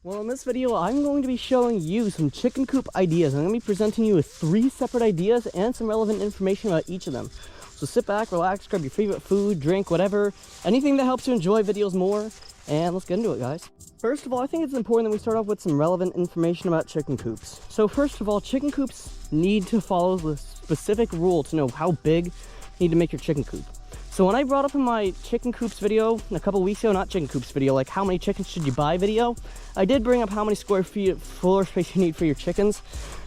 Well, in this video, I'm going to be showing you some chicken coop ideas. I'm going to be presenting you with 3 separate ideas and some relevant information about each of them. So sit back, relax, grab your favorite food, drink, whatever, anything that helps you enjoy videos more, and let's get into it, guys. First of all, I think it's important that we start off with some relevant information about chicken coops. So first of all, chicken coops need to follow the specific rule to know how big you need to make your chicken coop. So when I brought up in my chicken coops video a couple weeks ago, not chicken coops video, like how many chickens should you buy video, I did bring up how many square feet of floor space you need for your chickens.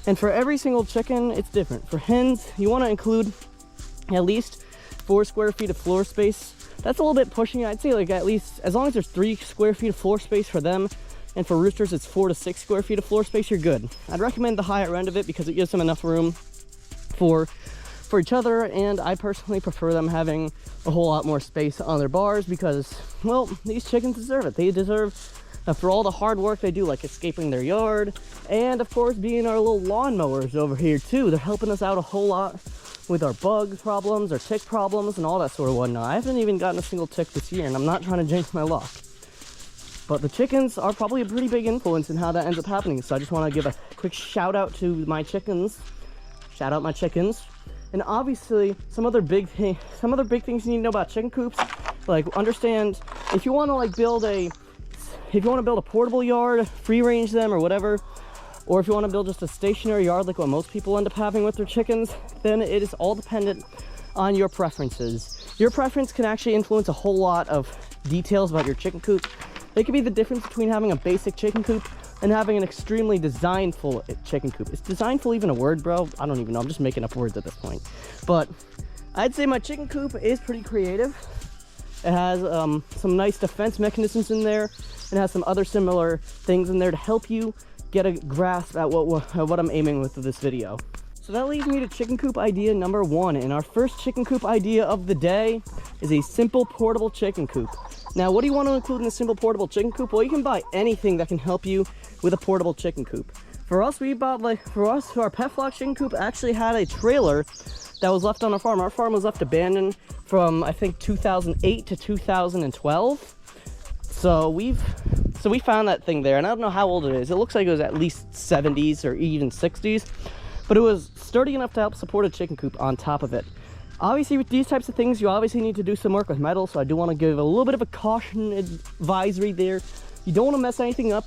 And for every single chicken, it's different. For hens, you want to include at least 4 square feet of floor space. That's a little bit pushing it. I'd say like at least, as long as there's 3 square feet of floor space for them, and for roosters it's 4 to 6 square feet of floor space, you're good. I'd recommend the higher end of it because it gives them enough room for each other, and I personally prefer them having a whole lot more space on their bars because, well, these chickens deserve it. They deserve, for all the hard work they do, like escaping their yard, and of course being our little lawnmowers over here too. They're helping us out a whole lot with our bug problems, our tick problems, and all that sort of whatnot. I haven't even gotten a single tick this year, and I'm not trying to jinx my luck. But the chickens are probably a pretty big influence in how that ends up happening, so I just want to give a quick shout out to my chickens. Shout out my chickens. And obviously, some other big things you need to know about chicken coops, like understand if you want to build a portable yard, free range them or whatever, or if you want to build just a stationary yard like what most people end up having with their chickens, then it is all dependent on your preferences. Your preference can actually influence a whole lot of details about your chicken coop. It could be the difference between having a basic chicken coop and having an extremely designful chicken coop. Is designful even a word, bro? I don't even know. I'm just making up words at this point. But I'd say my chicken coop is pretty creative. It has some nice defense mechanisms in there. It has some other similar things in there to help you get a grasp at what I'm aiming with this video. So that leads me to chicken coop idea number 1. And our first chicken coop idea of the day is a simple portable chicken coop. Now, what do you want to include in a simple portable chicken coop? Well, you can buy anything that can help you with a portable chicken coop. For us, our pet flock chicken coop actually had a trailer that was left on our farm. Our farm was left abandoned from, I think, 2008 to 2012. So we found that thing there, and I don't know how old it is. It looks like it was at least 70s or even 60s, but it was sturdy enough to help support a chicken coop on top of it. Obviously, with these types of things, you obviously need to do some work with metal, so I do want to give a little bit of a caution advisory there. You don't want to mess anything up.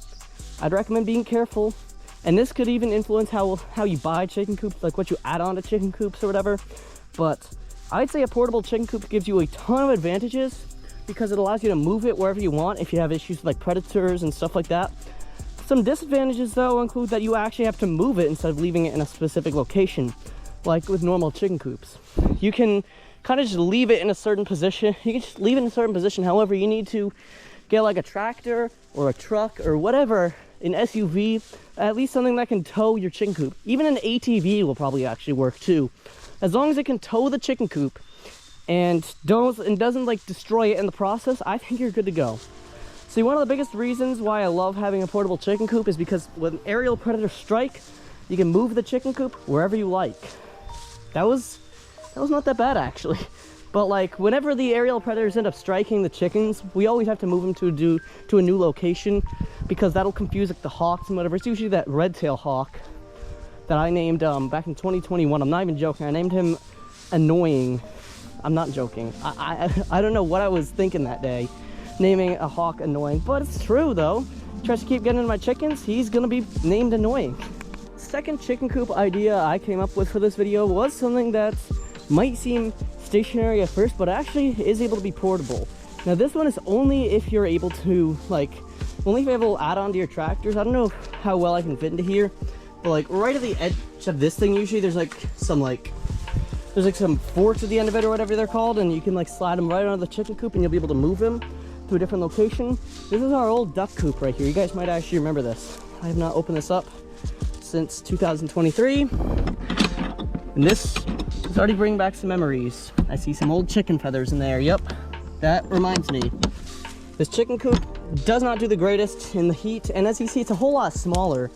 I'd recommend being careful, and this could even influence how you buy chicken coops, like what you add on to chicken coops or whatever. But I'd say a portable chicken coop gives you a ton of advantages because it allows you to move it wherever you want if you have issues with like predators and stuff like that. Some disadvantages, though, include that you actually have to move it instead of leaving it in a specific location, like with normal chicken coops. You can kind of just leave it in a certain position. You can just leave it in a certain position however you need to. Get like a tractor or a truck or whatever, an SUV, at least something that can tow your chicken coop. Even an ATV will probably actually work too. As long as it can tow the chicken coop and doesn't like destroy it in the process, I think you're good to go. See, one of the biggest reasons why I love having a portable chicken coop is because when aerial predators strike, you can move the chicken coop wherever you like. That was not that bad actually. But like whenever the aerial predators end up striking the chickens, we always have to move them to a new location because that'll confuse like the hawks and whatever. It's usually that red-tailed hawk that I named back in 2021. I'm not even joking. I named him Annoying. I'm not joking. I don't know what I was thinking that day, naming a hawk Annoying, but it's true though. He tries to keep getting into my chickens, he's gonna be named Annoying. Second chicken coop idea I came up with for this video was something that might seem stationary at first, but actually is able to be portable. Now this one is only if you're able to only if you're able to add on to your tractors. I don't know how well I can fit into here, but like right at the edge of this thing, usually there's some forks at the end of it or whatever they're called, and you can like slide them right onto the chicken coop and you'll be able to move them to a different location. This is our old duck coop right here. You guys might actually remember this. I have not opened this up since 2023, and this is already bringing back some memories. I see some old chicken feathers in there. Yep, that reminds me. This chicken coop does not do the greatest in the heat, and as you see, it's a whole lot smaller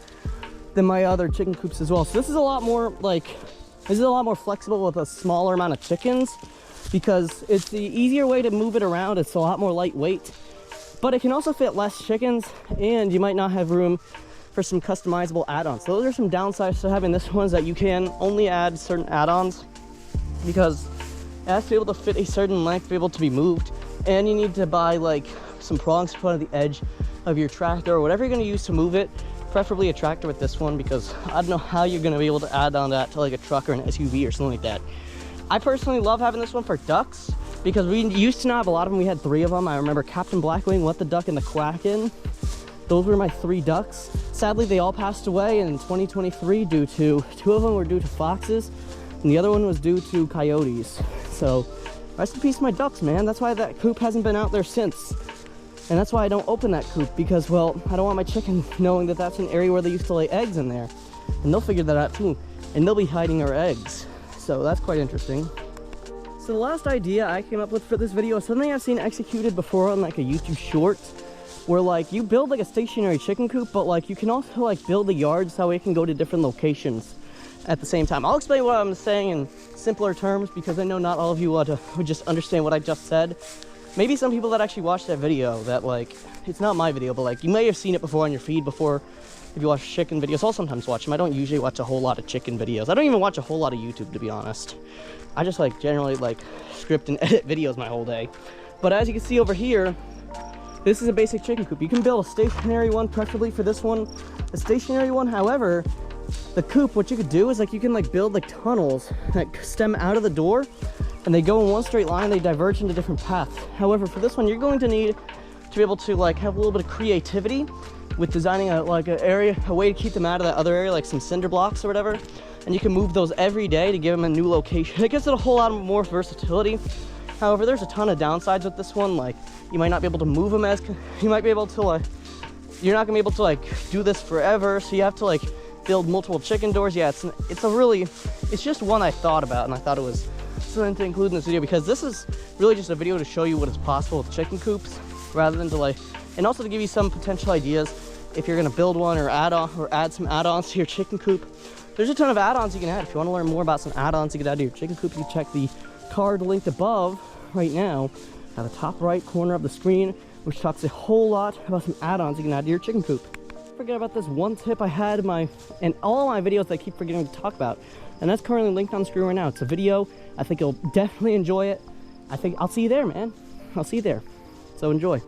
than my other chicken coops as well. So this is a lot more flexible with a smaller amount of chickens because it's the easier way to move it around. It's a lot more lightweight, but it can also fit less chickens, and you might not have room for some customizable add-ons. Those are some downsides to having this one, is that you can only add certain add-ons because it has to be able to fit a certain length to be able to be moved, and you need to buy like some prongs to put on the edge of your tractor or whatever you're going to use to move it, preferably a tractor with this one, because I don't know how you're going to be able to add on that to like a truck or an SUV or something like that. I personally love having this one for ducks because we used to not have a lot of them. We had 3 of them. I remember Captain Blackwing, What the Duck, and the Kraken. Those were my 3 ducks. Sadly, they all passed away in 2023 due to, 2 of them were due to foxes, and the other one was due to coyotes. So, rest in peace my ducks, man. That's why that coop hasn't been out there since. And that's why I don't open that coop, because, well, I don't want my chicken knowing that that's an area where they used to lay eggs in there. And they'll figure that out too. And they'll be hiding our eggs. So that's quite interesting. So the last idea I came up with for this video is something I've seen executed before on like a YouTube short, where like you build like a stationary chicken coop, but like you can also like build the yard so it can go to different locations at the same time. I'll explain what I'm saying in simpler terms because I know not all of you would just understand what I just said. Maybe some people that actually watched that video that like, it's not my video, but like you may have seen it before on your feed before. If you watch chicken videos, I'll sometimes watch them. I don't usually watch a whole lot of chicken videos. I don't even watch a whole lot of YouTube, to be honest. I just like generally like script and edit videos my whole day. But as you can see over here, this is a basic chicken coop. You can build a stationary one, preferably for this one, a stationary one. However, the coop, what you could do is like you can like build like tunnels that stem out of the door, and they go in one straight line. They diverge into different paths. However, for this one, you're going to need to be able to like have a little bit of creativity with designing a like an area, a way to keep them out of that other area, like some cinder blocks or whatever. And you can move those every day to give them a new location. It gives it a whole lot more versatility. However, there's a ton of downsides with this one. Like you might not be able to move them as, you might be able to like, you're not gonna be able to like do this forever. So you have to like build multiple chicken doors. Yeah, it's just one I thought about, and I thought it was something to include in this video because this is really just a video to show you what is possible with chicken coops, rather than to like, and also to give you some potential ideas if you're gonna build one or add some add-ons to your chicken coop. There's a ton of add-ons you can add. If you want to learn more about some add-ons you can add to your chicken coop, you can check the card linked above right now at the top right corner of the screen, which talks a whole lot about some add-ons you can add to your chicken coop. Forget about this one tip I had in all my videos that I keep forgetting to talk about, and that's currently linked on screen right now. It's a video. I think you'll definitely enjoy it. I think I'll see you there, man. I'll see you there. So enjoy.